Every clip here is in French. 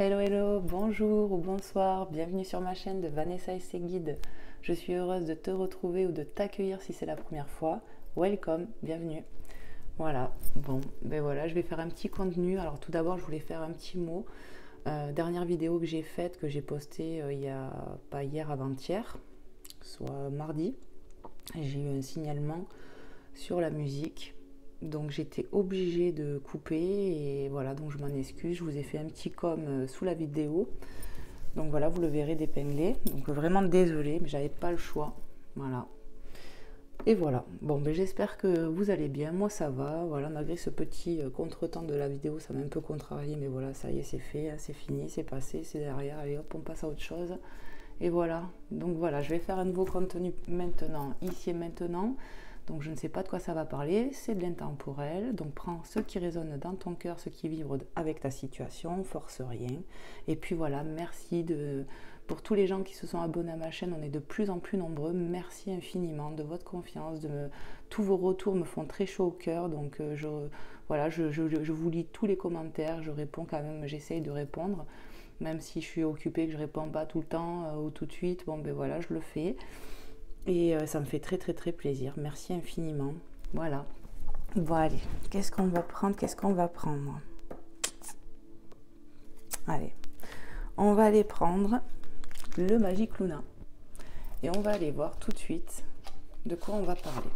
Hello, hello, bonjour ou bonsoir, bienvenue sur ma chaîne de Vanessa et ses guides. Je suis heureuse de te retrouver ou de t'accueillir si c'est la première fois. Welcome, bienvenue. Voilà, bon, ben voilà, je vais faire un petit contenu. Alors tout d'abord, je voulais faire un petit mot. Dernière vidéo que j'ai faite, que j'ai postée il y a, pas hier, avant-hier, soit mardi. J'ai eu un signalement sur la musique. Donc j'étais obligée de couper et voilà, donc je m'en excuse. Je vous ai fait un petit sous la vidéo. Donc voilà, vous le verrez d'épinglé. Donc vraiment désolée, mais j'avais pas le choix. Voilà. Et voilà. Bon, ben j'espère que vous allez bien. Moi ça va. Voilà, malgré ce petit contretemps de la vidéo, ça m'a un peu contrarié, mais voilà, ça y est, c'est fait, c'est fini, c'est passé, c'est derrière. Allez hop, on passe à autre chose. Et voilà. Donc voilà, je vais faire un nouveau contenu maintenant, ici et maintenant. Donc je ne sais pas de quoi ça va parler, c'est de l'intemporel, donc prends ce qui résonne dans ton cœur, ce qui vibre avec ta situation, force rien. Et puis voilà, merci pour tous les gens qui se sont abonnés à ma chaîne, on est de plus en plus nombreux, merci infiniment de votre confiance, tous vos retours me font très chaud au cœur, donc voilà, je vous lis tous les commentaires, je réponds quand même, j'essaye de répondre, même si je suis occupée, que je ne réponds pas tout le temps ou tout de suite, bon ben voilà, je le fais. Et ça me fait très très très plaisir. Merci infiniment. Voilà. Bon allez, qu'est-ce qu'on va prendre? Allez, on va aller prendre le Magic Luna. Et on va aller voir tout de suite de quoi on va parler.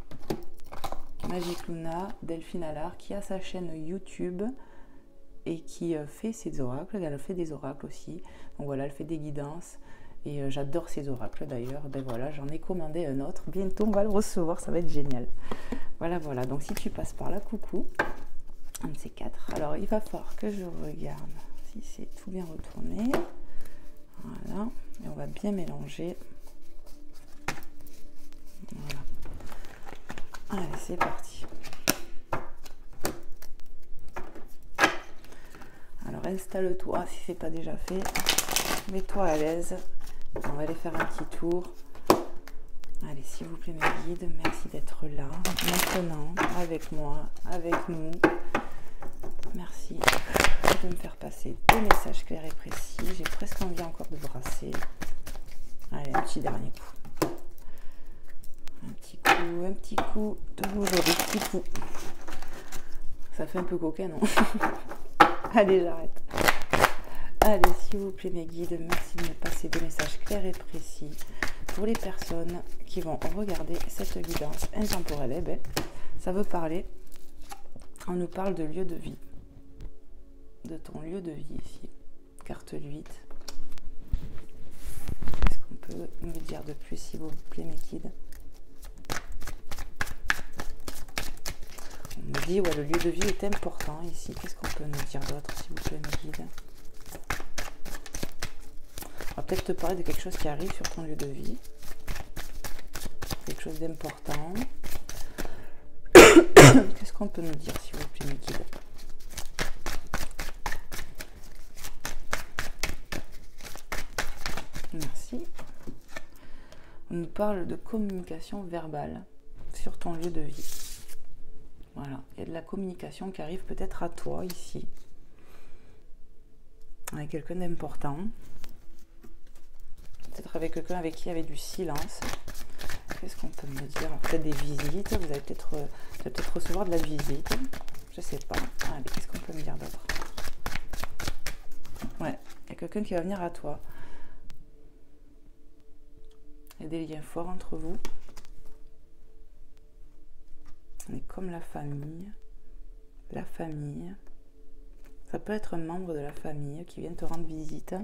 Magic Luna, Delphine Allard, qui a sa chaîne YouTube et qui fait ses oracles. Elle fait des oracles aussi. Donc voilà, elle fait des guidances. Et j'adore ces oracles d'ailleurs. Ben voilà, j'en ai commandé un autre. Bientôt, on va le recevoir. Ça va être génial. Voilà, voilà. Donc, si tu passes par là, coucou. Un de ces quatre. Alors, il va falloir que je regarde si c'est tout bien retourné. Voilà. Et on va bien mélanger. Voilà. Allez, c'est parti. Alors, installe-toi si c'est pas déjà fait. Mets-toi à l'aise. On va aller faire un petit tour. Allez, s'il vous plaît, mes guides, merci d'être là. Maintenant, avec moi, avec nous. Merci de me faire passer des messages clairs et précis. J'ai presque envie encore de brasser. Allez, un petit dernier coup. Un petit coup, toujours des petits coups. Ça fait un peu coquin, non? Allez, j'arrête. Allez, s'il vous plaît, mes guides, merci de me passer des messages clairs et précis pour les personnes qui vont regarder cette guidance intemporelle. Eh ben, ça veut parler, on nous parle de lieu de vie, de ton lieu de vie ici, carte 8. Qu'est-ce qu'on peut me dire de plus, s'il vous plaît, mes guides? On me dit, ouais, le lieu de vie est important ici. Qu'est-ce qu'on peut nous dire d'autre, s'il vous plaît, mes guides? On va peut-être te parler de quelque chose qui arrive sur ton lieu de vie. Quelque chose d'important. Qu'est-ce qu'on peut nous dire, s'il vous plaît, mes guides? Merci. On nous parle de communication verbale sur ton lieu de vie. Voilà. Il y a de la communication qui arrive peut-être à toi, ici. Avec quelqu'un d'important. Peut-être avec quelqu'un avec qui il y avait du silence. Qu'est-ce qu'on peut me dire? Peut-être des visites. Vous allez peut-être recevoir de la visite. Je sais pas. Allez, qu'est-ce qu'on peut me dire d'autre? Ouais, il y a quelqu'un qui va venir à toi. Il y a des liens forts entre vous. On est comme la famille. La famille. Ça peut être un membre de la famille qui vient te rendre visite.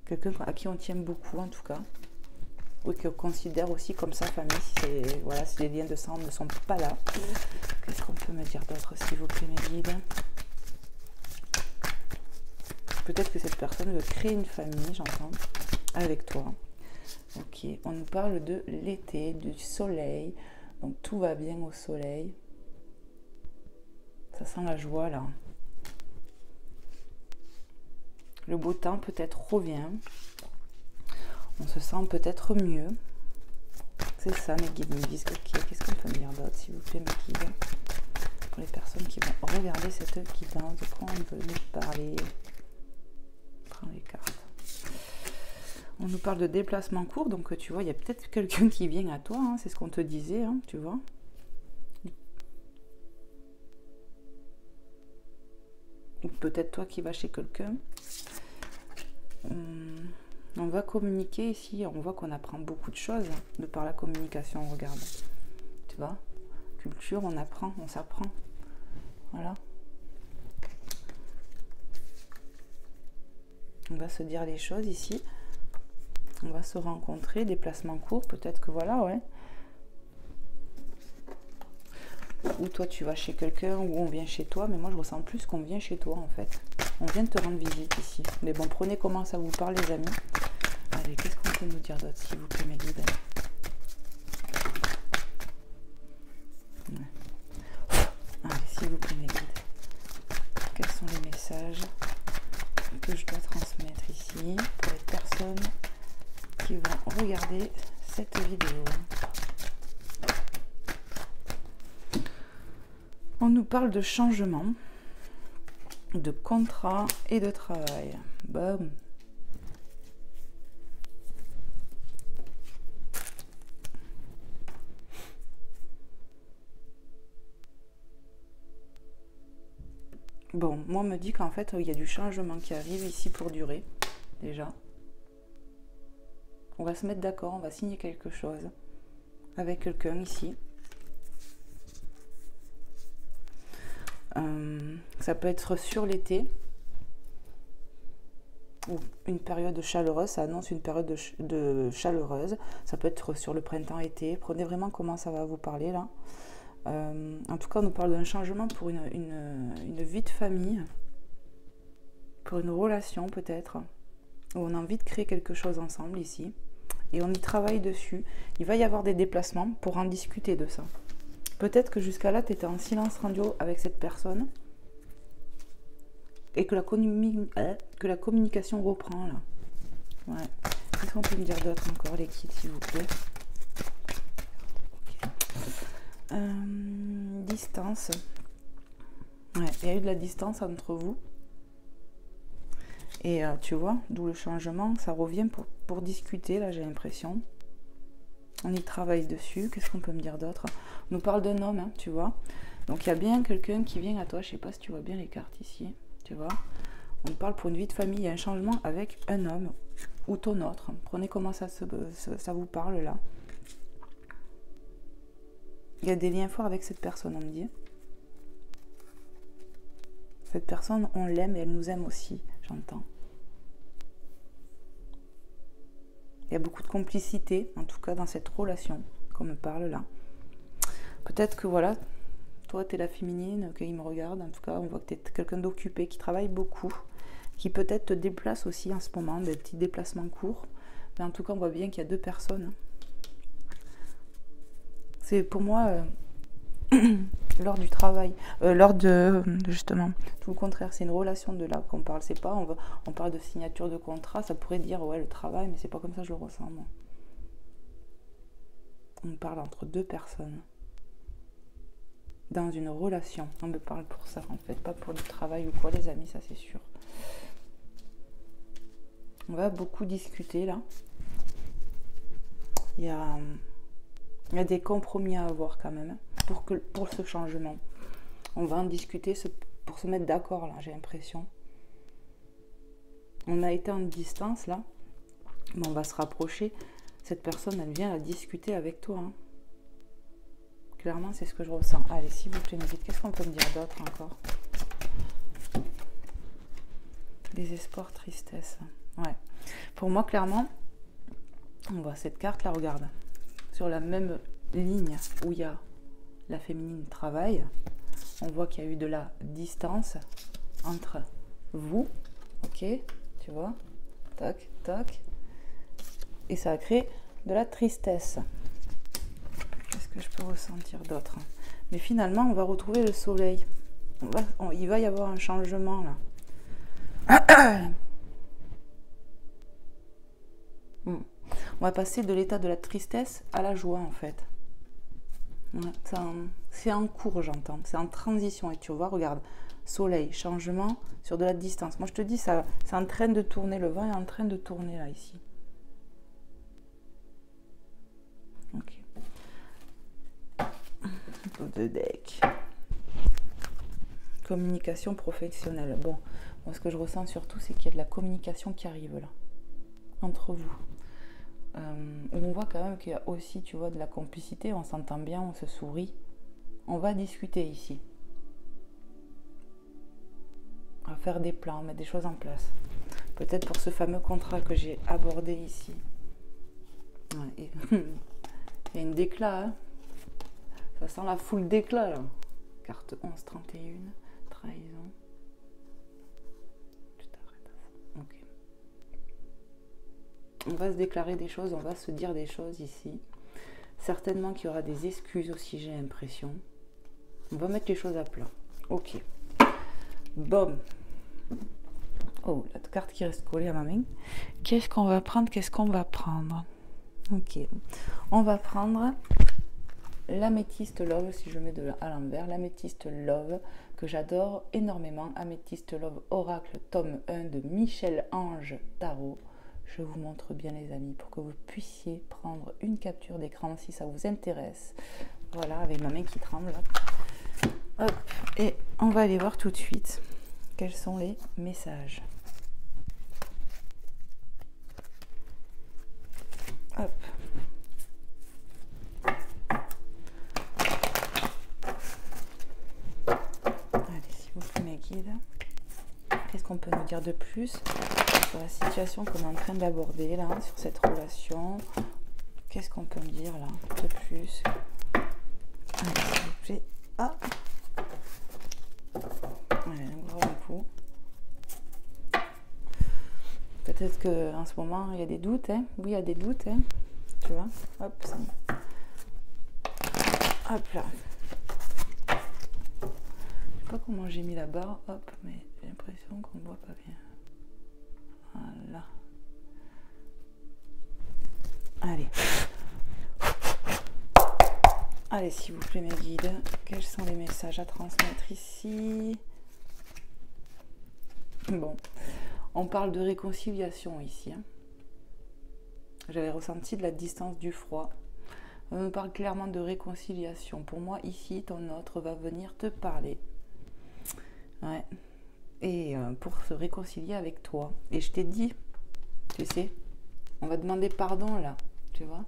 Quelqu'un à qui on tient beaucoup, en tout cas. Ou qu'on considère aussi comme sa famille, voilà, si les liens de sang ne sont pas là. Qu'est-ce qu'on peut me dire d'autre, s'il vous plaît, mes guides? Peut-être que cette personne veut créer une famille, j'entends, avec toi. Ok, on nous parle de l'été, du soleil. Donc tout va bien au soleil. Ça sent la joie, là. Le beau temps peut-être revient. On se sent peut-être mieux. C'est ça, mes guides me disent. Ok, qu'est-ce qu'on peut me dire d'autre, s'il vous plaît, mes guides? Pour les personnes qui vont regarder cette guidance, de quoi on veut nous parler? prends les cartes. On nous parle de déplacement court, donc tu vois, il y a peut-être quelqu'un qui vient à toi, hein, c'est ce qu'on te disait, hein, tu vois. Ou peut-être toi qui vas chez quelqu'un. On va communiquer ici, on voit qu'on apprend beaucoup de choses de par la communication, regarde. Tu vois, culture, on apprend, on s'apprend. Voilà. On va se dire les choses ici. On va se rencontrer, déplacement court, peut-être que voilà, ouais. Ou toi tu vas chez quelqu'un, ou on vient chez toi, mais moi je ressens plus qu'on vient chez toi en fait. On vient de te rendre visite ici. Mais bon, prenez comment ça vous parle les amis. Allez, qu'est-ce qu'on peut nous dire d'autre s'il vous plaît mes guides? Allez, s'il vous plaît mes guides. Quels sont les messages que je dois transmettre ici pour les personnes qui vont regarder cette vidéo? On nous parle de changement, de contrat et de travail. Boum. Bon, moi on me dit qu'en fait il y a du changement qui arrive ici pour durer, déjà. On va se mettre d'accord, on va signer quelque chose avec quelqu'un ici. Ça peut être sur l'été ou une période chaleureuse, ça annonce une période de chaleureuse. Ça peut être sur le printemps-été. Prenez vraiment comment ça va vous parler là. En tout cas, on nous parle d'un changement pour une vie de famille, pour une relation peut-être, où on a envie de créer quelque chose ensemble ici. Et on y travaille dessus. Il va y avoir des déplacements pour en discuter de ça. Peut-être que jusqu'à là, tu étais en silence radio avec cette personne et que la communication reprend là. Ouais. Qu'est-ce qu'on peut me dire d'autre encore, les kits, s'il vous plaît? Distance. Ouais, il y a eu de la distance entre vous. Et tu vois, d'où le changement, ça revient pour discuter, là, j'ai l'impression. On y travaille dessus. Qu'est-ce qu'on peut me dire d'autre? On nous parle d'un homme, hein, tu vois. Donc il y a bien quelqu'un qui vient à toi. Je sais pas si tu vois bien les cartes ici. Tu vois. On parle pour une vie de famille. Il y a un changement avec un homme ou ton autre. Prenez comment ça vous parle là. Il y a des liens forts avec cette personne, on me dit. Cette personne, on l'aime et elle nous aime aussi, j'entends. Il y a beaucoup de complicité, en tout cas dans cette relation qu'on me parle là. Peut-être que voilà, toi tu es la féminine, qu'il me regarde, en tout cas on voit que tu es quelqu'un d'occupé, qui travaille beaucoup, qui peut-être te déplace aussi en ce moment, des petits déplacements courts. Mais en tout cas on voit bien qu'il y a deux personnes. C'est pour moi lors du travail, lors de justement, tout le contraire, c'est une relation de là qu'on parle. C'est pas, on parle de signature de contrat, ça pourrait dire ouais le travail, mais c'est pas comme ça que je le ressens moi. On parle entre deux personnes dans une relation. On me parle pour ça en fait, pas pour du travail ou quoi les amis, ça c'est sûr. On va beaucoup discuter là. Il y a des compromis à avoir quand même pour ce changement. On va en discuter pour se mettre d'accord là, j'ai l'impression. On a été en distance là, mais on va se rapprocher. Cette personne, elle vient à discuter avec toi. Hein. Clairement, c'est ce que je ressens. Allez, s'il vous plaît, me dites, qu'est-ce qu'on peut me dire d'autre encore? Désespoir, tristesse. Ouais. Pour moi, clairement, on voit cette carte là, regarde. Sur la même ligne où il y a la féminine travail, on voit qu'il y a eu de la distance entre vous, ok, tu vois, tac, tac, et ça a créé de la tristesse. Qu'est-ce que je peux ressentir d'autre? Mais finalement, on va retrouver le soleil. Il va y avoir un changement là. On va passer de l'état de la tristesse à la joie en fait. C'est en cours, j'entends. C'est en transition. Et tu vois, regarde, soleil, changement sur de la distance. Moi, je te dis, ça, c'est en train de tourner, le vent est en train de tourner là, ici. Ok. De deck. Communication professionnelle. Bon, moi, ce que je ressens surtout, c'est qu'il y a de la communication qui arrive là, entre vous. On voit quand même qu'il y a aussi, tu vois, de la complicité, on s'entend bien, on se sourit. On va discuter ici. On va faire des plans, mettre des choses en place. Peut-être pour ce fameux contrat que j'ai abordé ici. Ouais, et il y a une déclat, hein. Ça sent la foule d'éclat là. Carte 11, 31, trahison. Tu t'arrêtes à ça. Ok. On va se déclarer des choses, on va se dire des choses ici. Certainement qu'il y aura des excuses aussi, j'ai l'impression. On va mettre les choses à plat. Ok. Bon. Oh, la carte qui reste collée à ma main. Qu'est-ce qu'on va prendre? Qu'est-ce qu'on va prendre? Ok. On va prendre l'améthyste Love, si je mets à l'envers. L'améthyste Love, que j'adore énormément. Améthyste Love Oracle, tome 1 de Michel Ange Tarot. Je vous montre bien, les amis, pour que vous puissiez prendre une capture d'écran si ça vous intéresse. Voilà, avec ma main qui tremble. Hop, et on va aller voir tout de suite quels sont les messages. Hop. Allez, s'il vous plaît, mes guides. Qu'est-ce qu'on peut nous dire de plus sur la situation qu'on est en train d'aborder là, sur cette relation? Qu'est-ce qu'on peut me dire là de plus? Allez, s'il vous plaît. Ah! Allez, un gros coup. Peut-être qu'en ce moment, il y a des doutes. Hein. Oui, il y a des doutes. Hein. Tu vois? Hop, ça. Hop là. Je sais pas comment j'ai mis la barre. Hop, mais j'ai l'impression qu'on ne voit pas bien. Voilà. Allez. Allez, s'il vous plaît, mes guides. Quels sont les messages à transmettre ici? Bon. On parle de réconciliation ici. Hein. J'avais ressenti de la distance, du froid. On me parle clairement de réconciliation. Pour moi, ici, ton autre va venir te parler. Ouais. Et pour se réconcilier avec toi. Et je t'ai dit, tu sais, on va demander pardon là. Tu vois?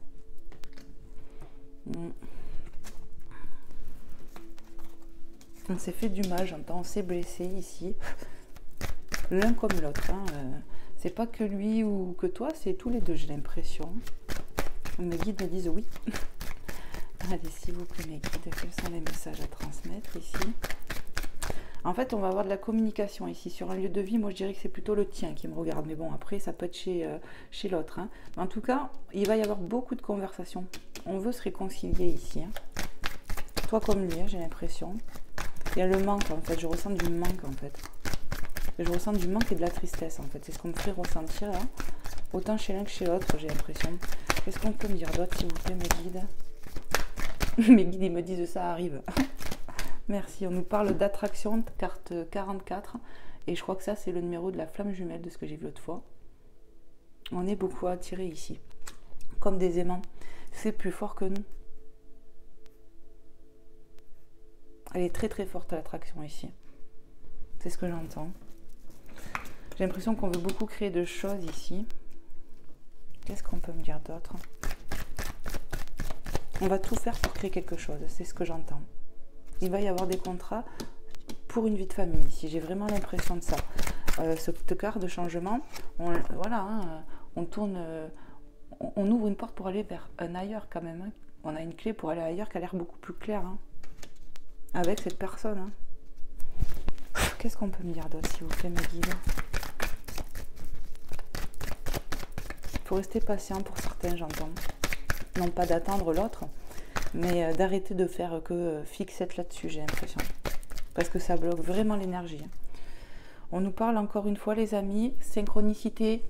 On s'est fait du mal, j'entends, on s'est blessé ici. L'un comme l'autre. Hein. C'est pas que lui ou que toi, c'est tous les deux, j'ai l'impression. Mes guides me disent oui. Allez, s'il vous plaît, mes guides, quels sont les messages à transmettre ici? En fait, on va avoir de la communication ici. Sur un lieu de vie, moi, je dirais que c'est plutôt le tien qui me regarde. Mais bon, après, ça peut être chez l'autre. Hein. En tout cas, il va y avoir beaucoup de conversations. On veut se réconcilier ici. Hein. Toi comme lui, hein, j'ai l'impression. Il y a le manque, en fait. Je ressens du manque, en fait. Je ressens du manque et de la tristesse, en fait. C'est ce qu'on me fait ressentir, là. Autant chez l'un que chez l'autre, j'ai l'impression. Qu'est-ce qu'on peut me dire d'autre, s'il vous plaît, mes guides? Mes guides, ils me disent ça arrive. Merci. On nous parle d'attraction, carte 44. Et je crois que ça, c'est le numéro de la flamme jumelle de ce que j'ai vu l'autre fois. On est beaucoup attirés ici. Comme des aimants. C'est plus fort que nous. Elle est très très forte, l'attraction ici. C'est ce que j'entends. J'ai l'impression qu'on veut beaucoup créer de choses ici. Qu'est-ce qu'on peut me dire d'autre? On va tout faire pour créer quelque chose. C'est ce que j'entends. Il va y avoir des contrats pour une vie de famille ici. J'ai vraiment l'impression de ça. Cette carte de changement, voilà, hein, on tourne, on ouvre une porte pour aller vers un ailleurs quand même. Hein. On a une clé pour aller ailleurs qui a l'air beaucoup plus claire. Hein. Avec cette personne. Hein. Qu'est-ce qu'on peut me dire d'autre, s'il vous plaît, mes guides? Il faut rester patient pour certains, j'entends. Non pas d'attendre l'autre, mais d'arrêter de faire que fixette là-dessus, j'ai l'impression. Parce que ça bloque vraiment l'énergie. On nous parle encore une fois, les amis, synchronicité.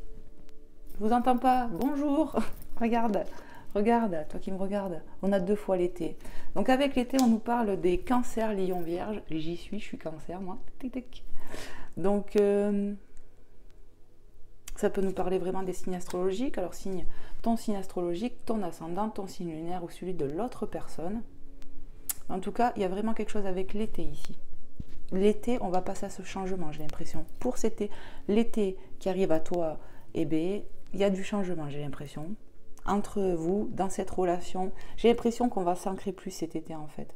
Je vous entends pas. Bonjour. Regarde. Regarde, toi qui me regardes, on a 2 fois l'été. Donc avec l'été, on nous parle des cancers lion vierge. J'y suis, je suis cancer, moi. Tic, tic. Donc, ça peut nous parler vraiment des signes astrologiques. Alors, ton signe astrologique, ton ascendant, ton signe lunaire ou celui de l'autre personne. En tout cas, il y a vraiment quelque chose avec l'été ici. L'été, on va passer à ce changement, j'ai l'impression. Pour l'été qui arrive à toi, eh bien, il y a du changement, j'ai l'impression. Entre vous, dans cette relation, j'ai l'impression qu'on va s'ancrer plus cet été, en fait.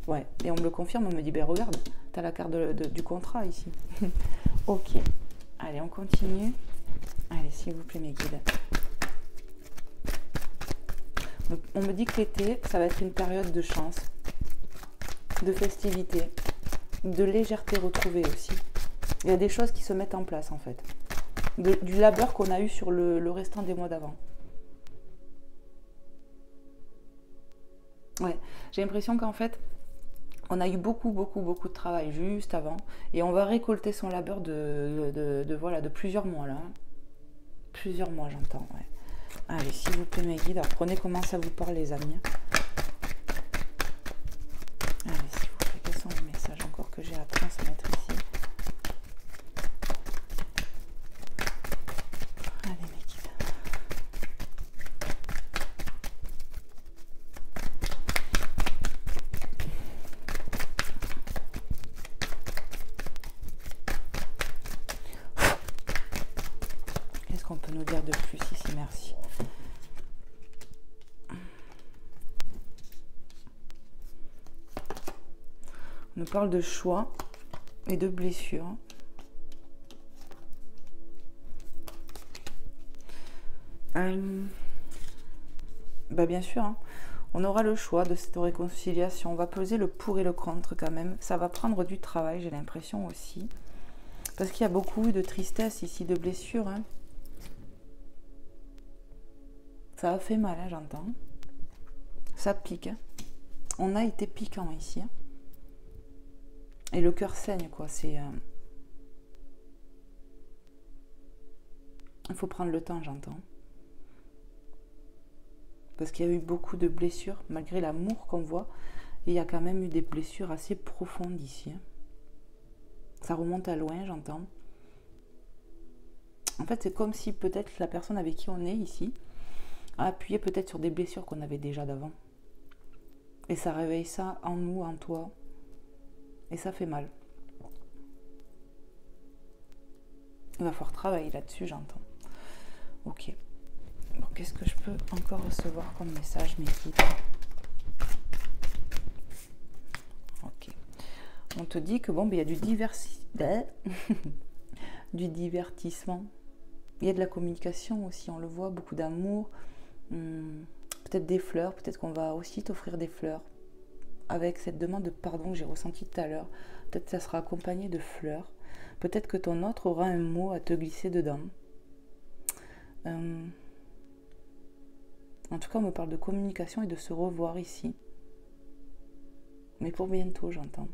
Ouais, et on me le confirme, on me dit, ben regarde, t'as la carte du contrat ici. Ok, allez, on continue. Allez, s'il vous plaît, mes guides. On me dit que l'été, ça va être une période de chance, de festivité, de légèreté retrouvée aussi. Il y a des choses qui se mettent en place, en fait. Du labeur qu'on a eu sur le restant des mois d'avant. Ouais, j'ai l'impression qu'en fait, on a eu beaucoup de travail juste avant et on va récolter son labeur de plusieurs mois là. Plusieurs mois, j'entends, ouais. Allez, s'il vous plaît, mes guides, apprenez comment ça vous parle, les amis. Allez, s'il vous plaît, quels sont les messages encore que j'ai à transmettre ici? Allez, mes guides. Qu'est-ce qu'on peut nous dire de plus ici? Merci. On nous parle de choix et de blessures. Bien sûr, hein, on aura le choix de cette réconciliation. On va peser le pour et le contre quand même. Ça va prendre du travail, j'ai l'impression aussi. Parce qu'il y a beaucoup de tristesse ici, de blessures. Hein. Ça a fait mal, hein, j'entends. Ça pique. Hein. On a été piquant ici. Hein. Et le cœur saigne, quoi. C'est. Il faut prendre le temps, j'entends. Parce qu'il y a eu beaucoup de blessures, malgré l'amour qu'on voit. Il y a quand même eu des blessures assez profondes ici. Hein. Ça remonte à loin, j'entends. En fait, c'est comme si peut-être la personne avec qui on est ici a appuyé peut-être sur des blessures qu'on avait déjà d'avant. Et ça réveille ça en nous, en toi. Et ça fait mal. Il va falloir travailler là-dessus, j'entends. Ok. Bon, qu'est-ce que je peux encore recevoir comme message, mes guides? Ok. On te dit que bon, il y a du divertissement. Il y a de la communication aussi, on le voit, beaucoup d'amour. Peut-être des fleurs, peut-être qu'on va aussi t'offrir des fleurs. Avec cette demande de pardon que j'ai ressentie tout à l'heure. Peut-être que ça sera accompagné de fleurs. Peut-être que ton autre aura un mot à te glisser dedans. En tout cas, on me parle de communication et de se revoir ici. Mais pour bientôt, j'entends.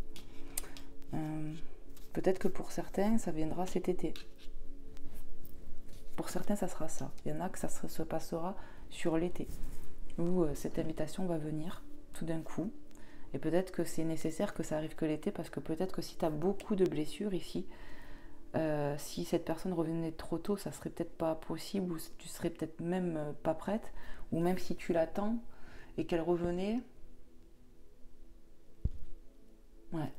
Peut-être que pour certains, ça viendra cet été. Pour certains, ça sera ça. Il y en a que ça se passera sur l'été. Où cette invitation va venir tout d'un coup. Et peut-être que c'est nécessaire que ça arrive que l'été, parce que peut-être que si tu as beaucoup de blessures ici, si cette personne revenait trop tôt, ça serait peut-être pas possible, ou tu serais peut-être même pas prête, ou même si tu l'attends et qu'elle revenait, ouais,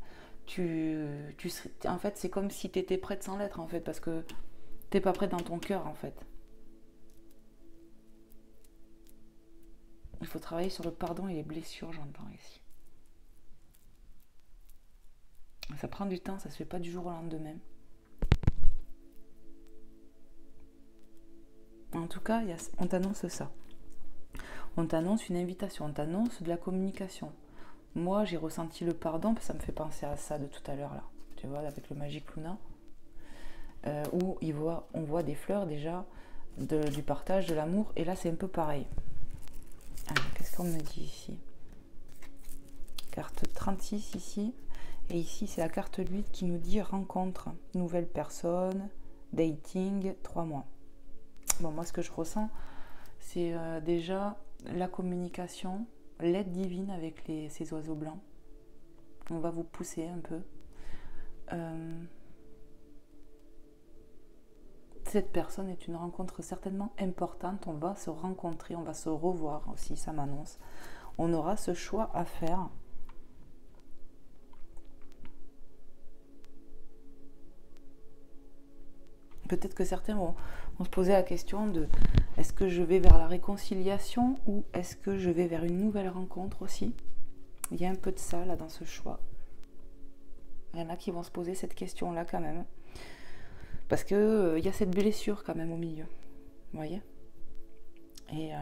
tu serais, en fait, c'est comme si tu étais prête sans l'être, en fait, parce que t'es pas prête dans ton cœur, en fait. Il faut travailler sur le pardon et les blessures, j'entends ici. Ça prend du temps, ça se fait pas du jour au lendemain. En tout cas, on t'annonce ça. On t'annonce une invitation, on t'annonce de la communication. Moi, j'ai ressenti le pardon, ça me fait penser à ça de tout à l'heure, là. Tu vois, avec le Magic Luna. Où on voit des fleurs déjà, du partage, de l'amour. Et là, c'est un peu pareil. Alors, qu'est-ce qu'on me dit ici? Carte 36 ici. Et ici, c'est la carte 8 qui nous dit rencontre, nouvelle personne, dating, 3 mois. Bon, moi, ce que je ressens, c'est déjà la communication, l'aide divine avec ces oiseaux blancs. On va vous pousser un peu. Cette personne est une rencontre certainement importante. On va se rencontrer, on va se revoir aussi, ça m'annonce. On aura ce choix à faire. Peut-être que certains vont se poser la question de est-ce que je vais vers la réconciliation ou est-ce que je vais vers une nouvelle rencontre aussi. Il y a un peu de ça là dans ce choix. Il y en a qui vont se poser cette question-là quand même. Parce que y a cette blessure quand même au milieu. Vous voyez ? Et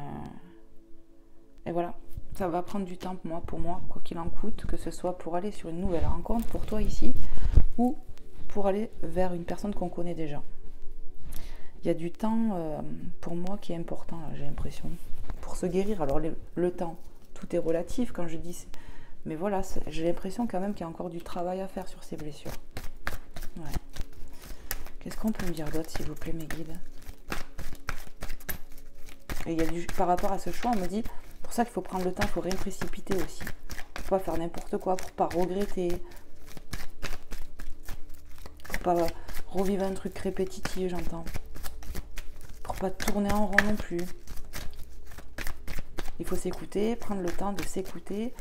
voilà. Ça va prendre du temps pour moi, quoi qu'il en coûte, que ce soit pour aller sur une nouvelle rencontre, pour toi ici, ou pour aller vers une personne qu'on connaît déjà. Il y a du temps pour moi qui est important, là, j'ai l'impression, pour se guérir. Alors le temps, tout est relatif quand je dis... Mais voilà, j'ai l'impression quand même qu'il y a encore du travail à faire sur ces blessures. Ouais. Qu'est-ce qu'on peut me dire d'autre, s'il vous plaît, mes guides? Et il y a par rapport à ce choix, on me dit, pour ça qu'il faut prendre le temps, il faut rien précipiter aussi. Il ne faut pas faire n'importe quoi, pour ne pas regretter. Pour ne pas revivre un truc répétitif, j'entends. Pour ne pas tourner en rond non plus. Il faut s'écouter, prendre le temps de s'écouter.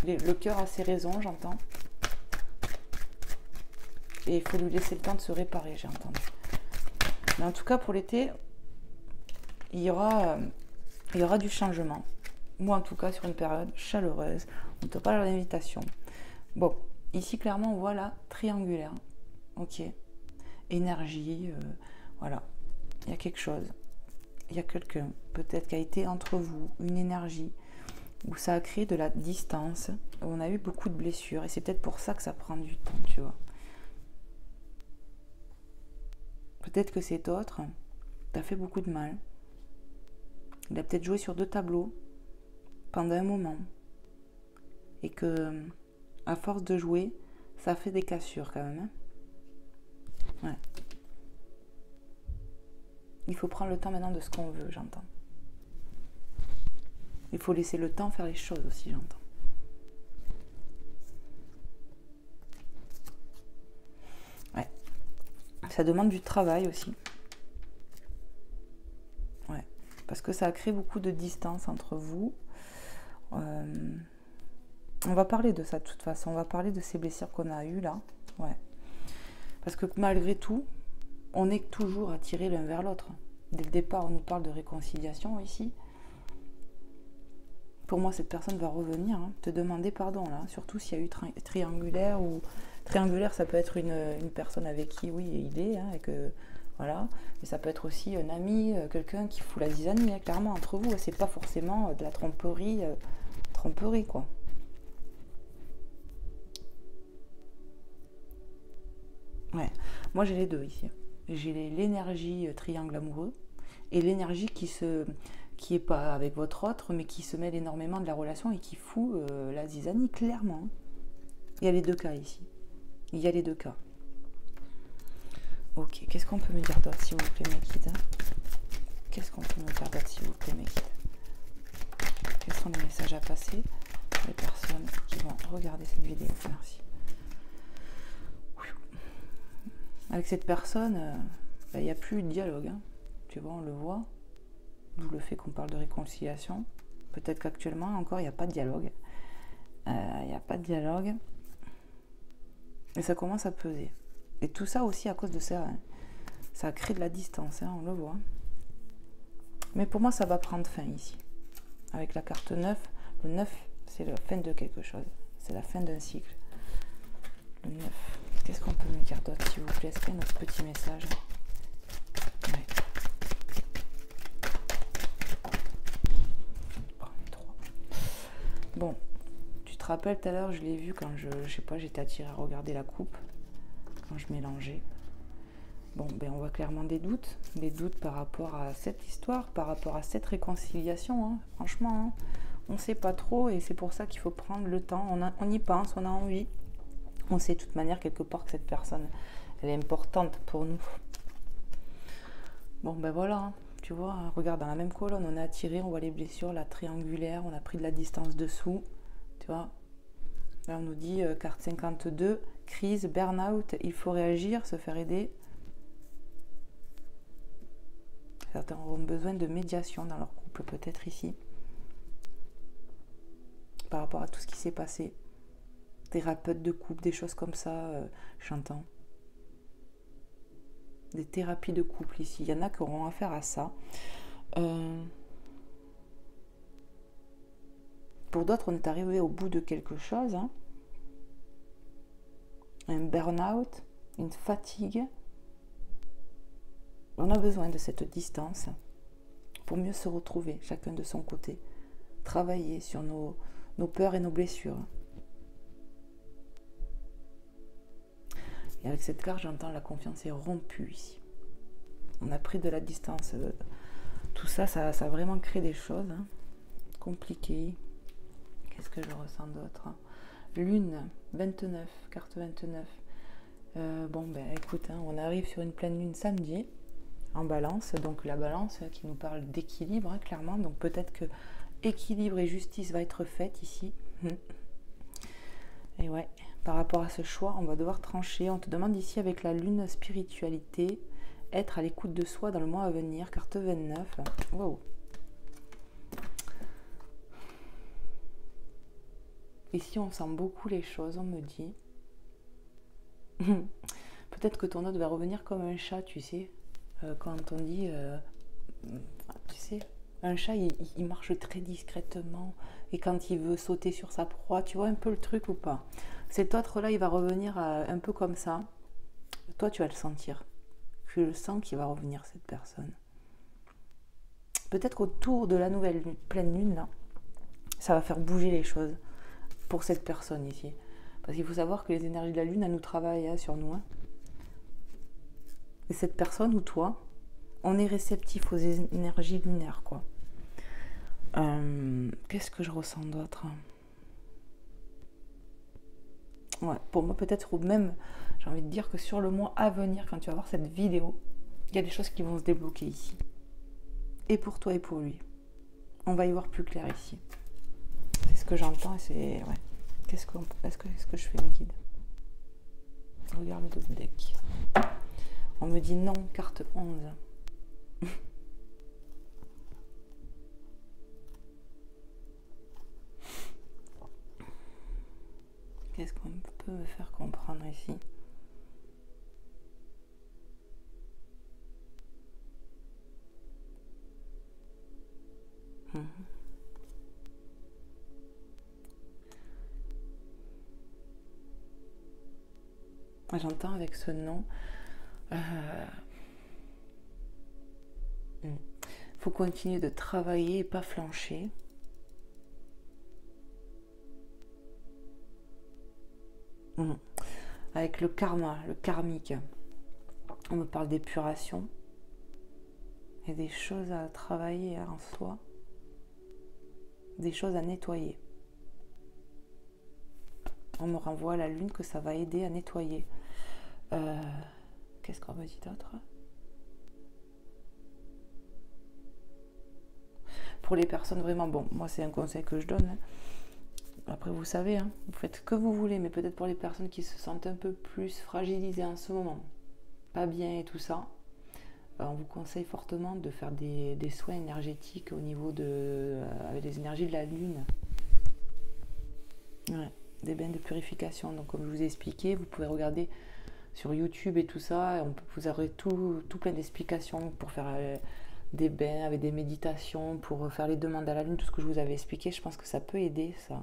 Le cœur a ses raisons, j'entends. Et il faut lui laisser le temps de se réparer, j'ai entendu. Mais en tout cas, pour l'été, il y aura du changement. Ou en tout cas, sur une période chaleureuse. On te parle d'invitation. Bon, ici, clairement, on voit la triangulaire. Ok. Énergie, voilà. Il y a quelque chose. Il y a quelqu'un, peut-être, qui a été entre vous, une énergie, où ça a créé de la distance, où on a eu beaucoup de blessures. Et c'est peut-être pour ça que ça prend du temps, tu vois. Peut-être que cet autre t'a fait beaucoup de mal. Il a peut-être joué sur 2 tableaux pendant un moment. Et que, à force de jouer, ça fait des cassures quand même. Hein. Ouais. Il faut prendre le temps maintenant de ce qu'on veut, j'entends. Il faut laisser le temps faire les choses aussi, j'entends. Ouais. Ça demande du travail aussi. Ouais. Parce que ça a créé beaucoup de distance entre vous. On va parler de ça de toute façon. On va parler de ces blessures qu'on a eues là. Ouais. Parce que malgré tout, on est toujours attirés l'un vers l'autre. Dès le départ, on nous parle de réconciliation ici. Pour moi, cette personne va revenir, hein, te demander pardon, là. Surtout s'il y a eu triangulaire ou... Triangulaire, ça peut être une personne avec qui, oui, il est, hein, et que... Voilà. Mais ça peut être aussi un ami, quelqu'un qui fout la zizanie, hein, clairement, entre vous. C'est pas forcément de la tromperie, quoi. Ouais. Moi, j'ai les deux ici. J'ai l'énergie triangle amoureux et l'énergie qui est pas avec votre autre, mais qui se mêle énormément de la relation et qui fout la zizanie, clairement. Il y a les deux cas ici. Il y a les deux cas. Ok, qu'est-ce qu'on peut me dire d'autre, s'il vous plaît, mes guides? Qu'est-ce qu'on peut me dire d'autre, s'il vous plaît, mes guides? Quels sont les messages à passer? Les personnes qui vont regarder cette vidéo. Merci. Avec cette personne, il n'y a plus de dialogue. Hein. Tu vois, on le voit. D'où le fait qu'on parle de réconciliation. Peut-être qu'actuellement, encore, il n'y a pas de dialogue. Il n'y a pas de dialogue. Et ça commence à peser. Et tout ça aussi à cause de ça. Hein. Ça crée de la distance, hein, on le voit. Mais pour moi, ça va prendre fin ici. Avec la carte 9. Le 9, c'est la fin de quelque chose. C'est la fin d'un cycle. Le 9. Qu'est-ce qu'on peut me dire d'autre, s'il vous plaît? Est-ce qu'il y a notre petit message? Ouais. Oh, 3. Bon, tu te rappelles tout à l'heure, je l'ai vu quand je sais pas, j'étais attirée à regarder la coupe, quand je mélangeais. Bon, ben on voit clairement des doutes par rapport à cette histoire, par rapport à cette réconciliation, hein. Franchement, hein, on ne sait pas trop et c'est pour ça qu'il faut prendre le temps, on y pense, on a envie. On sait de toute manière quelque part que cette personne, elle est importante pour nous. Bon, ben voilà, hein. Tu vois, hein, regarde, dans la même colonne, on a attiré, on voit les blessures, la triangulaire, on a pris de la distance dessous, tu vois. Là, on nous dit, carte 52, crise, burn-out, il faut réagir, se faire aider. Certains auront besoin de médiation dans leur couple, peut-être ici, par rapport à tout ce qui s'est passé. Thérapeutes de couple, des choses comme ça, j'entends. Des thérapies de couple ici. Il y en a qui auront affaire à ça. Pour d'autres, on est arrivé au bout de quelque chose. Hein. Un burn-out, une fatigue. On a besoin de cette distance pour mieux se retrouver, chacun de son côté. Travailler sur nos peurs et nos blessures. Et avec cette carte, j'entends la confiance est rompue ici. On a pris de la distance. Tout ça, ça a vraiment créé des choses hein, compliquées. Qu'est-ce que je ressens d'autre? Lune, 29, carte 29. Bon, ben écoute, hein, on arrive sur une pleine lune samedi, en balance. Donc la balance qui nous parle d'équilibre, hein, clairement. Donc peut-être que équilibre et justice va être faite ici. Et ouais, par rapport à ce choix, on va devoir trancher. On te demande ici avec la lune spiritualité, être à l'écoute de soi dans le mois à venir, carte 29. Wow. Ici, on sent beaucoup les choses, on me dit. Peut-être que ton hôte va revenir comme un chat, tu sais. Quand on dit, tu sais, un chat, il marche très discrètement. Et quand il veut sauter sur sa proie, tu vois un peu le truc ou pas? Cet autre-là, il va revenir un peu comme ça. Toi, tu vas le sentir. Je le sens qu'il va revenir, cette personne. Peut-être qu'autour de la nouvelle pleine lune, là, ça va faire bouger les choses pour cette personne ici. Parce qu'il faut savoir que les énergies de la lune, elles nous travaillent hein, sur nous. Hein. Et cette personne ou toi, on est réceptif aux énergies lunaires, quoi. Qu'est-ce que je ressens d'autre? Ouais, pour moi, peut-être, ou même, j'ai envie de dire que sur le mois à venir, quand tu vas voir cette vidéo, il y a des choses qui vont se débloquer ici. Et pour toi et pour lui. On va y voir plus clair ici. C'est ce que j'entends et c'est... Ouais. Est-ce que je fais mes guides? Regarde le dos de deck. On me dit non, carte 11. Qu'est-ce qu'on peut me faire comprendre ici? J'entends avec ce nom. Faut continuer de travailler et pas flancher. Avec le karma, le karmique. On me parle d'épuration. Il y a des choses à travailler en soi. Des choses à nettoyer. On me renvoie à la lune que ça va aider à nettoyer. Qu'est-ce qu'on me dit d'autre? Pour les personnes vraiment, bon, moi c'est un conseil que je donne. Hein. Après vous savez, hein, vous faites ce que vous voulez, mais peut-être pour les personnes qui se sentent un peu plus fragilisées en ce moment, pas bien et tout ça, on vous conseille fortement de faire des soins énergétiques au niveau avec les énergies de la lune. Ouais, des bains de purification. Donc comme je vous ai expliqué, vous pouvez regarder sur YouTube et tout ça, vous aurez tout plein d'explications pour faire des bains avec des méditations, pour faire les demandes à la lune, tout ce que je vous avais expliqué. Je pense que ça peut aider ça.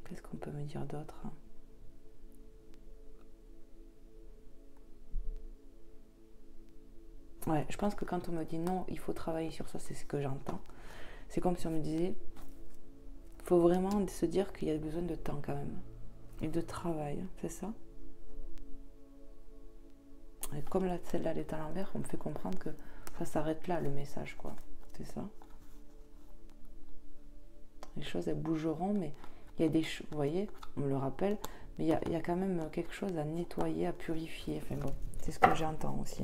Qu'est-ce qu'on peut me dire d'autre? Ouais, je pense que quand on me dit non, il faut travailler sur ça, c'est ce que j'entends. C'est comme si on me disait, il faut vraiment se dire qu'il y a besoin de temps quand même. Et de travail, c'est ça? Et comme celle-là, elle est à l'envers, on me fait comprendre que ça s'arrête là, le message, quoi. C'est ça? Les choses, elles bougeront, mais il y a des choses, vous voyez, on me le rappelle, Mais il y a quand même quelque chose à nettoyer, à purifier. Enfin bon, c'est ce que j'entends aussi.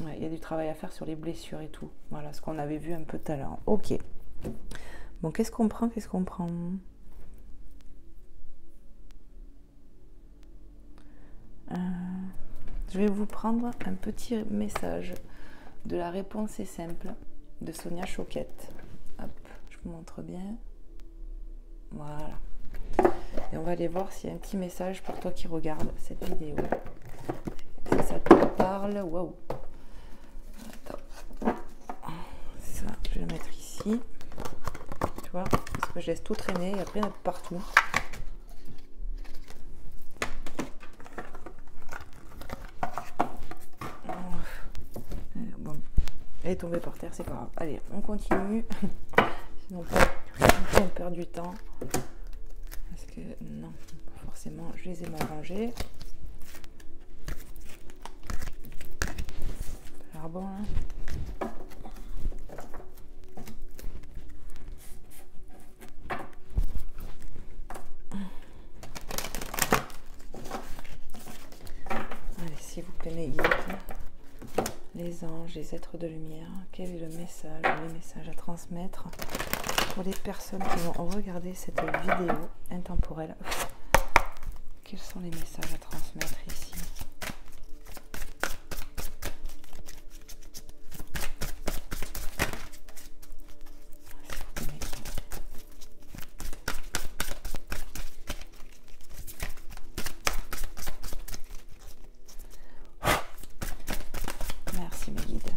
Ouais, il y a du travail à faire sur les blessures et tout. Voilà, ce qu'on avait vu un peu tout à l'heure. Ok. Bon, qu'est-ce qu'on prend? Je vais vous prendre un petit message de La réponse est simple de Sonia Choquette. Hop, je vous montre bien. Voilà. Et on va aller voir s'il y a un petit message pour toi qui regardes cette vidéo. Si ça te parle, waouh. Attends. Ça, je vais le mettre ici. Tu vois, parce que je laisse tout traîner et après il y en a partout. Bon, elle est tombée par terre, c'est pas grave. Allez, on continue. Sinon, on perd du temps. Parce que, non, forcément, je les ai mal rangés. Alors bon, là. Allez, s'il vous plaît, mes guides. Les anges, les êtres de lumière, quel est le message, les messages à transmettre pour les personnes qui vont regarder cette vidéo intemporelle? Quels sont les messages à transmettre ici? Merci mes guides.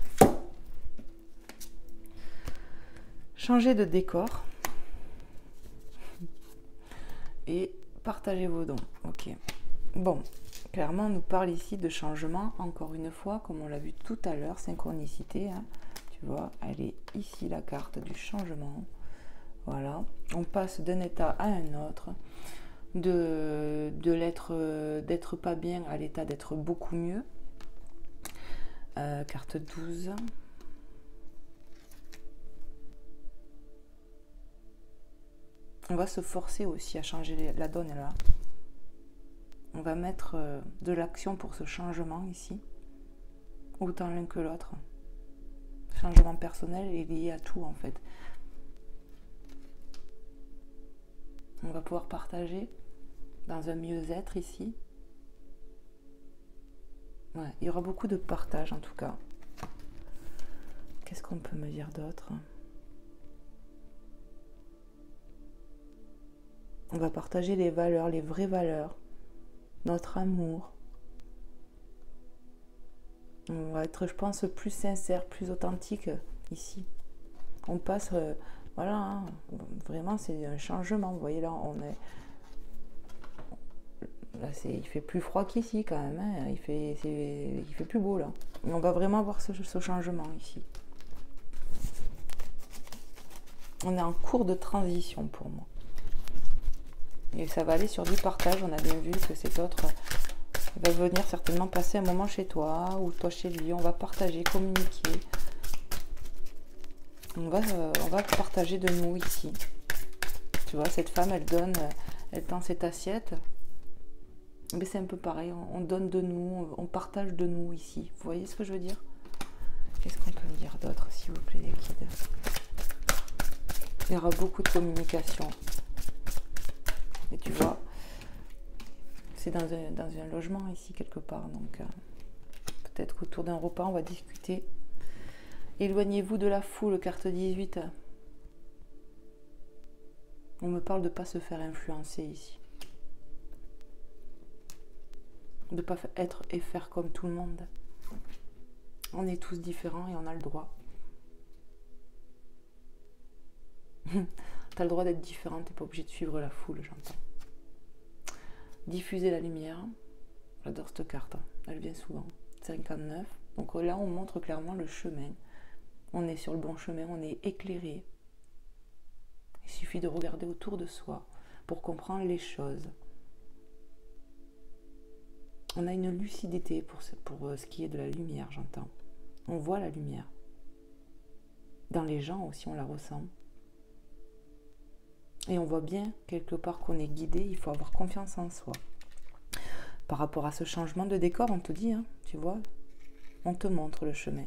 Changez de décor et partagez vos dons. Ok. Bon, clairement, on nous parle ici de changement, encore une fois, comme on l'a vu tout à l'heure, synchronicité. Hein. Tu vois, elle est ici la carte du changement. Voilà. On passe d'un état à un autre, d'être pas bien à l'état d'être beaucoup mieux. Carte 12. On va se forcer aussi à changer la donne là. On va mettre de l'action pour ce changement ici. Autant l'un que l'autre. Changement personnel est lié à tout en fait. On va pouvoir partager dans un mieux-être ici. Ouais, il y aura beaucoup de partage en tout cas. Qu'est-ce qu'on peut me dire d'autre? On va partager les valeurs, les vraies valeurs, notre amour. On va être, je pense, plus sincère, plus authentique ici. On passe, voilà, hein, vraiment c'est un changement. Vous voyez là, il fait plus froid qu'ici quand même. Hein, il fait plus beau là. Et on va vraiment avoir ce changement ici. On est en cours de transition pour moi. Et ça va aller sur du partage. On a bien vu que cet autre va venir certainement passer un moment chez toi ou toi chez lui. On va partager, communiquer. On va partager de nous ici. Tu vois, cette femme, elle tend cette assiette. Mais c'est un peu pareil. On donne de nous, on partage de nous ici. Vous voyez ce que je veux dire? Qu'est-ce qu'on peut me dire d'autre, s'il vous plaît, les guides? Il y aura beaucoup de communication. Et tu vois, c'est dans un logement ici quelque part. Donc peut-être qu'autour d'un repas, on va discuter. Éloignez-vous de la foule, carte 18. On me parle de ne pas se faire influencer ici. De ne pas être et faire comme tout le monde. On est tous différents et on a le droit. T'as le droit d'être différent, t'es pas obligé de suivre la foule, j'entends. Diffuser la lumière. J'adore cette carte, elle vient souvent. 59. Donc là, on montre clairement le chemin. On est sur le bon chemin, on est éclairé. Il suffit de regarder autour de soi pour comprendre les choses. On a une lucidité pour ce qui est de la lumière, j'entends. On voit la lumière. Dans les gens aussi, on la ressent. Et on voit bien quelque part qu'on est guidé, il faut avoir confiance en soi. Par rapport à ce changement de décor, on te dit, hein, tu vois, on te montre le chemin.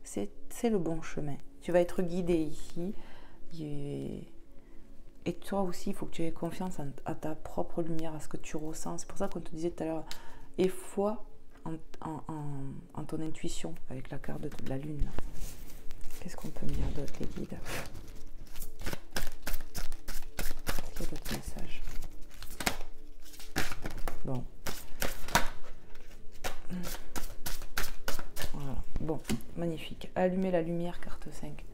C'est le bon chemin. Tu vas être guidé ici. Et toi aussi, il faut que tu aies confiance à ta propre lumière, à ce que tu ressens. C'est pour ça qu'on te disait tout à l'heure, et foi en ton intuition, avec la carte de la lune. Qu'est-ce qu'on peut me dire d'autre, les guides? Est-ce qu'il y a d'autres messages? Bon. Voilà. Bon, magnifique. Allumer la lumière, carte 5.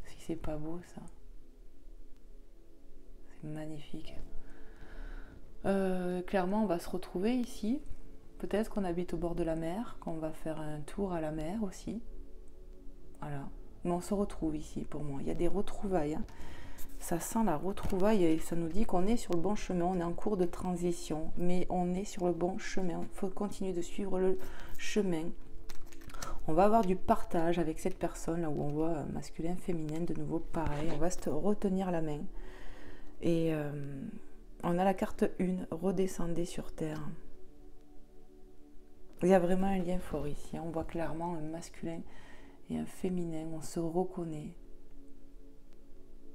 Si c'est pas beau, ça. C'est magnifique. Clairement, on va se retrouver ici. Peut-être qu'on habite au bord de la mer, qu'on va faire un tour à la mer aussi. Voilà. Mais on se retrouve ici, pour moi. Il y a des retrouvailles. Hein. Ça sent la retrouvaille et ça nous dit qu'on est sur le bon chemin. On est en cours de transition, mais on est sur le bon chemin. Il faut continuer de suivre le chemin. On va avoir du partage avec cette personne, là où on voit masculin, féminin, de nouveau pareil. On va se retenir la main. Et on a la carte 1, redescendez sur terre. Il y a vraiment un lien fort ici. On voit clairement un masculin et un féminin. On se reconnaît.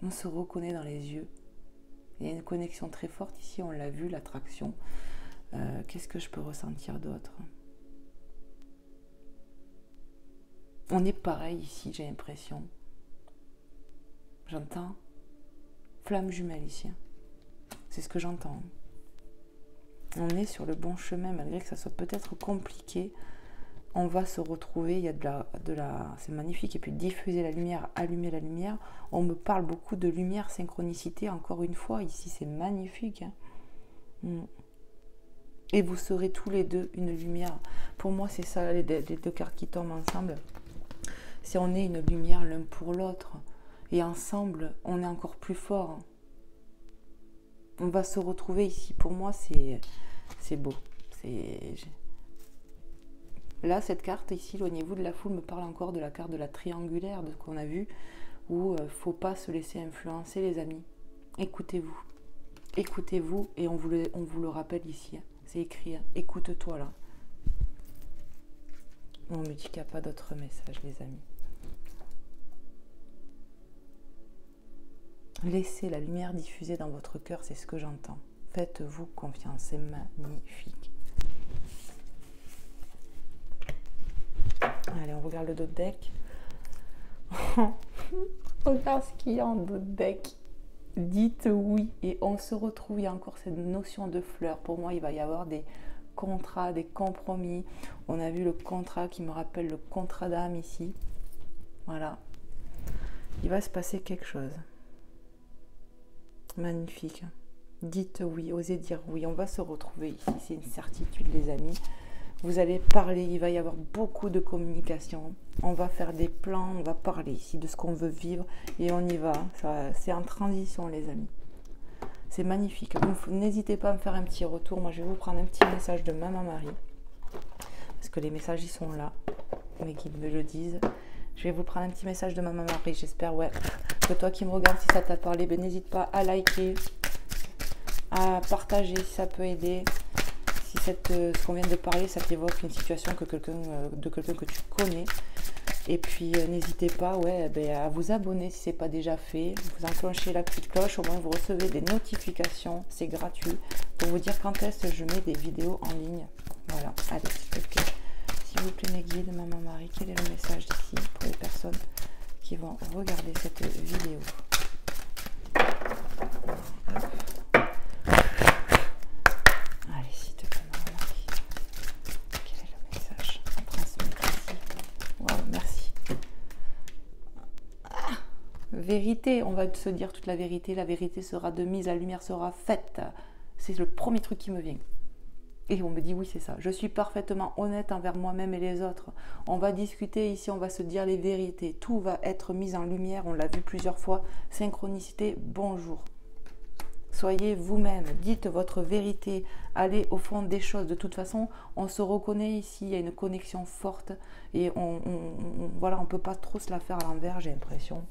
On se reconnaît dans les yeux. Il y a une connexion très forte ici. On l'a vu, l'attraction. Qu'est-ce que je peux ressentir d'autre? On est pareil ici, j'ai l'impression. J'entends flamme jumelle ici. C'est ce que j'entends. On est sur le bon chemin, malgré que ça soit peut-être compliqué. On va se retrouver, il y a c'est magnifique. Et puis diffuser la lumière, allumer la lumière. On me parle beaucoup de lumière, synchronicité, encore une fois. Ici, c'est magnifique. Hein. Et vous serez tous les deux une lumière. Pour moi, c'est ça, les deux cartes qui tombent ensemble. Si on est une lumière l'un pour l'autre. Et ensemble, on est encore plus fort. On va se retrouver ici. Pour moi, c'est beau. Là, cette carte ici, éloignez-vous de la foule, me parle encore de la carte de la triangulaire, de ce qu'on a vu, où il ne faut pas se laisser influencer, les amis. Écoutez-vous. Écoutez-vous, et on vous le rappelle ici. Hein. C'est écrit. Hein. Écoute-toi, là. On me dit qu'il n'y a pas d'autres messages, les amis. Laissez la lumière diffuser dans votre cœur, c'est ce que j'entends. Faites-vous confiance, c'est magnifique. Allez, on regarde le dos de deck. Regarde ce qu'il y a en dos de deck. Dites oui et on se retrouve. Il y a encore cette notion de fleur. Pour moi, il va y avoir des contrats, des compromis. On a vu le contrat qui me rappelle le contrat d'âme ici. Voilà. Il va se passer quelque chose. Magnifique. Dites oui, osez dire oui. On va se retrouver ici. C'est une certitude, les amis. Vous allez parler, il va y avoir beaucoup de communication. On va faire des plans, on va parler ici de ce qu'on veut vivre et on y va. C'est en transition, les amis. C'est magnifique. N'hésitez pas à me faire un petit retour. Moi, je vais vous prendre un petit message de Maman Marie. Parce que les messages, ils sont là. Mes guides me le disent. Je vais vous prendre un petit message de Maman Marie. J'espère, ouais, que toi qui me regardes, si ça t'a parlé, ben, n'hésite pas à liker, à partager si ça peut aider. Si ce qu'on vient de parler, ça t'évoque une situation de quelqu'un que tu connais. Et puis, n'hésitez pas à vous abonner si ce n'est pas déjà fait. Vous enclenchez la petite cloche, au moins vous recevez des notifications. C'est gratuit pour vous dire quand est-ce que je mets des vidéos en ligne. Voilà, allez, s'il vous plaît, mes guides, Maman Marie, quel est le message d'ici pour les personnes qui vont regarder cette vidéo? Allez, s'il te plaît, Maman Marie. Quel est le message à transmettre ici? Wow, merci. Vérité, on va se dire toute la vérité sera de mise, la lumière sera faite. C'est le premier truc qui me vient. Et on me dit oui, c'est ça. Je suis parfaitement honnête envers moi-même et les autres. On va discuter ici, on va se dire les vérités. Tout va être mis en lumière, on l'a vu plusieurs fois. Synchronicité, bonjour. Soyez vous-même, dites votre vérité, allez au fond des choses. De toute façon, on se reconnaît ici, il y a une connexion forte. Et on ne peut pas trop se la faire à l'envers, j'ai l'impression.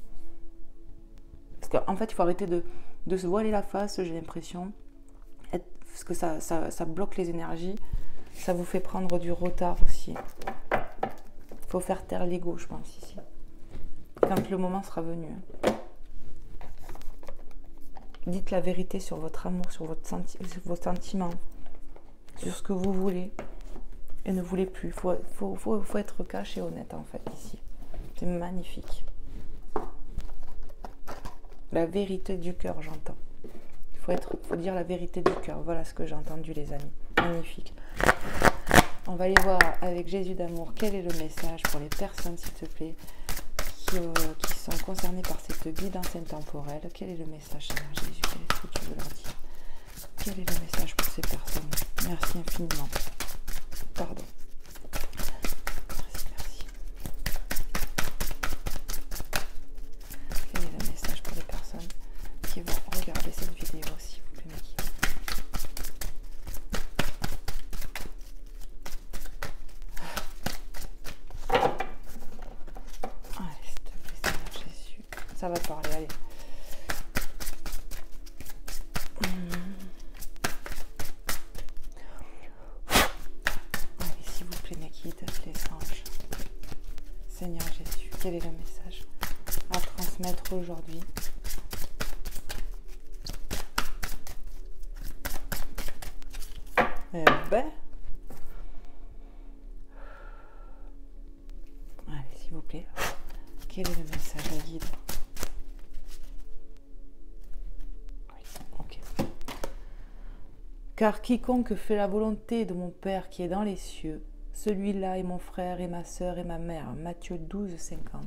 Parce qu'en fait, il faut arrêter de se voiler la face, j'ai l'impression. Parce que ça bloque les énergies. Ça vous fait prendre du retard aussi. Il faut faire taire l'ego, je pense, ici. Quand le moment sera venu. Dites la vérité sur votre amour, sur vos sentiments, sur ce que vous voulez et ne voulez plus. Faut être cash et honnête, en fait, ici. C'est magnifique. La vérité du cœur, j'entends. Il faut dire la vérité du cœur. Voilà ce que j'ai entendu, les amis. Magnifique. On va aller voir avec Jésus d'amour quel est le message pour les personnes, s'il te plaît, qui sont concernées par cette guidance intemporelle. Quel est le message, Seigneur Jésus? Quel est ce que tu veux leur dire? Quel est le message pour ces personnes? Merci infiniment. Pardon. Merci. Quel est le message pour les personnes qui vont regarder cette vidéo, s'il vous plaît, Maki? Allez, s'il te plaît, Seigneur Jésus. Ça va parler, allez. Allez, s'il vous plaît, mes guides, les anges. Seigneur Jésus, quel est le message à transmettre aujourd'hui? Eh ben, allez, s'il vous plaît, quel est le message à guide? Ok. Car quiconque fait la volonté de mon Père qui est dans les cieux, celui-là est mon frère et ma sœur et ma mère. Matthieu 12, 50.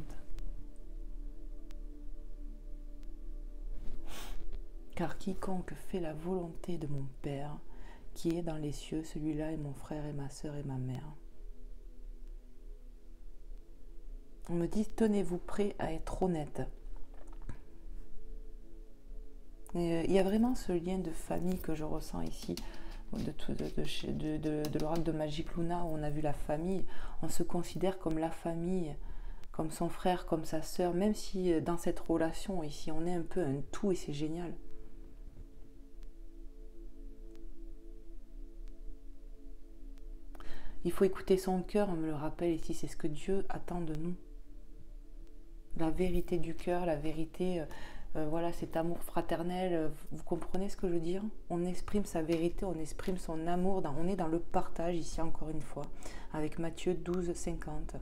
Car quiconque fait la volonté de mon Père qui est dans les cieux, celui-là est mon frère et ma sœur et ma mère. On me dit, tenez-vous prêts à être honnête. Il y a vraiment ce lien de famille que je ressens ici, de l'oracle de Magic Luna, où on a vu la famille. On se considère comme la famille, comme son frère, comme sa sœur, même si dans cette relation ici, on est un peu un tout et c'est génial. Il faut écouter son cœur, on me le rappelle ici, c'est ce que Dieu attend de nous. La vérité du cœur, la vérité, voilà, cet amour fraternel, vous comprenez ce que je veux dire? On exprime sa vérité, on exprime son amour, on est dans le partage ici encore une fois, avec Matthieu 12, 50.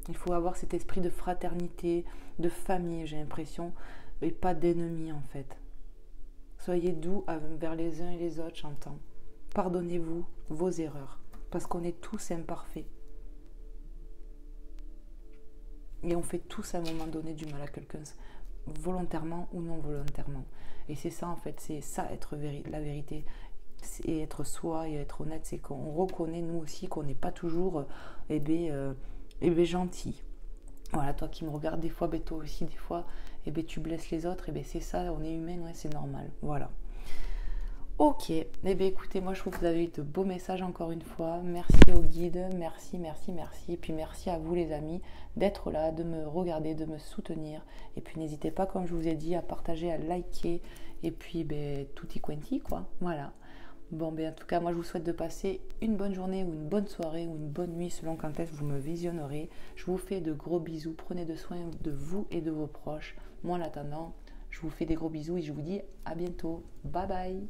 Il faut avoir cet esprit de fraternité, de famille, j'ai l'impression, et pas d'ennemis en fait. Soyez doux vers les uns et les autres, j'entends. Pardonnez-vous vos erreurs, parce qu'on est tous imparfaits. Et on fait tous à un moment donné du mal à quelqu'un, volontairement ou non volontairement. Et c'est ça en fait, c'est ça être la vérité. Et être soi et être honnête, c'est qu'on reconnaît nous aussi qu'on n'est pas toujours gentil. Voilà, toi qui me regardes des fois, toi aussi des fois, tu blesses les autres, c'est ça, on est humain, ouais, c'est normal. Voilà. Ok, écoutez, moi je trouve que vous avez eu de beaux messages encore une fois. Merci au guide, merci. Et puis merci à vous les amis d'être là, de me regarder, de me soutenir. Et puis n'hésitez pas, comme je vous ai dit, à partager, à liker. Et puis tutti quanti, quoi. Voilà. Bon, en tout cas, moi je vous souhaite de passer une bonne journée ou une bonne soirée ou une bonne nuit selon quand est-ce que vous me visionnerez. Je vous fais de gros bisous, prenez de soin de vous et de vos proches. Moi en attendant, je vous fais des gros bisous et je vous dis à bientôt. Bye bye.